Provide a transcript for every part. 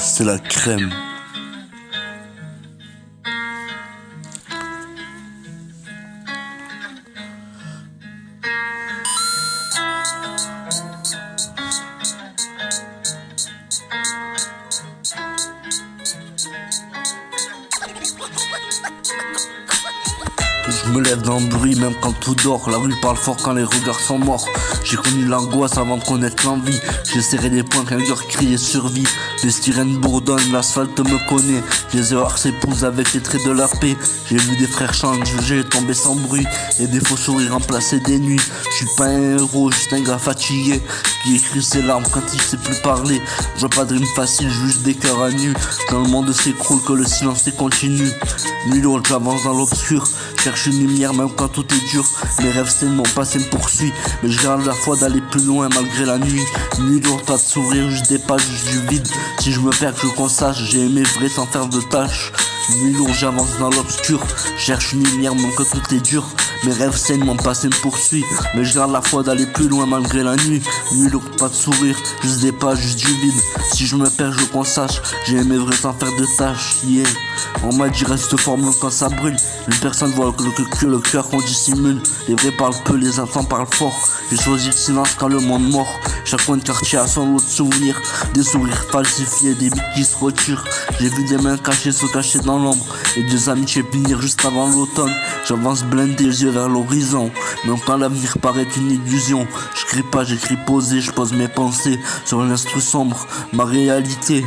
c'est la crème. Je me lève dans le bruit même quand tout dort. La rue parle fort quand les regards sont morts. J'ai connu l'angoisse avant de connaître l'envie. J'ai serré les poings quand cœur criait survie. Les sirènes bourdonnent, l'asphalte me connaît. Les erreurs s'épousent avec les traits de la paix. J'ai vu des frères changer, tomber sans bruit. Et des faux sourires remplacer des nuits. Je suis pas un héros, juste un gars fatigué qui écrit ses larmes quand il sait plus parler. Je vois pas de rime facile, juste des cœurs à nu. Quand le monde s'écroule, que le silence est continu. Nuit lourde, j'avance dans l'obscur. Cherche une lumière même quand tout est dur. Mes rêves c'est mon passé me poursuit. Mais je garde la foi d'aller plus loin malgré la nuit. Nuit lourde, pas de sourire, juste des pages, juste du vide. Si je me perds, que je consacre, j'ai aimé vrai sans faire de tâches. Nuit lourde, j'avance dans l'obscur. Cherche une lumière même quand tout est dur. Mes rêves saignent, mon passé me poursuit. Mais je garde la foi d'aller plus loin malgré la nuit. Nuit lourde, pas de sourire, juste des pages, juste du vide. Si je me perds, je consacre, j'ai aimé vrai sans faire de tâches. Yeah. On m'a dit reste fort même quand ça brûle. Une personne voit que le cœur qu'on dissimule. Les vrais parlent peu, les enfants parlent fort. J'ai choisi le silence quand le monde mord. Chaque coin de quartier a son lot de souvenirs. Des sourires falsifiés, des bites qui se retirent. J'ai vu des mains cachées se cacher dans l'ombre. Et des amitiés finir juste avant l'automne. J'avance blindé, les yeux vers l'horizon. Même quand l'avenir paraît une illusion. Je crie pas, j'écris posé, je pose mes pensées sur un instru sombre, ma réalité.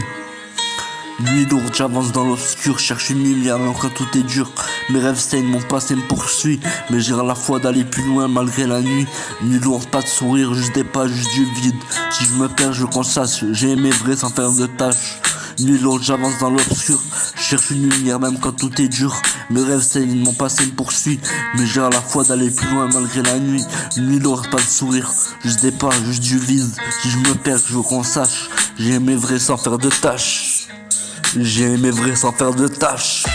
Nuit lourde, j'avance dans l'obscur, cherche une lumière même quand tout est dur. Mes rêves saignent, mon passé me poursuit. Mais j'ai la foi d'aller plus loin malgré la nuit. Nuit lourde, pas de sourire, juste des pages, juste du vide. Si je me perds, je consacre, j'ai aimé vrai sans faire de tâches. Nuit lourde, j'avance dans l'obscur, cherche une lumière même quand tout est dur. Mes rêves saignent, mon passé me poursuit. Mais j'ai la foi d'aller plus loin malgré la nuit. Nuit lourde, pas de sourire, juste des pages, juste du vide. Si je me perds, je consacre, j'ai aimé vrai sans faire de tâches. J'ai aimé vrai sans faire de tâches.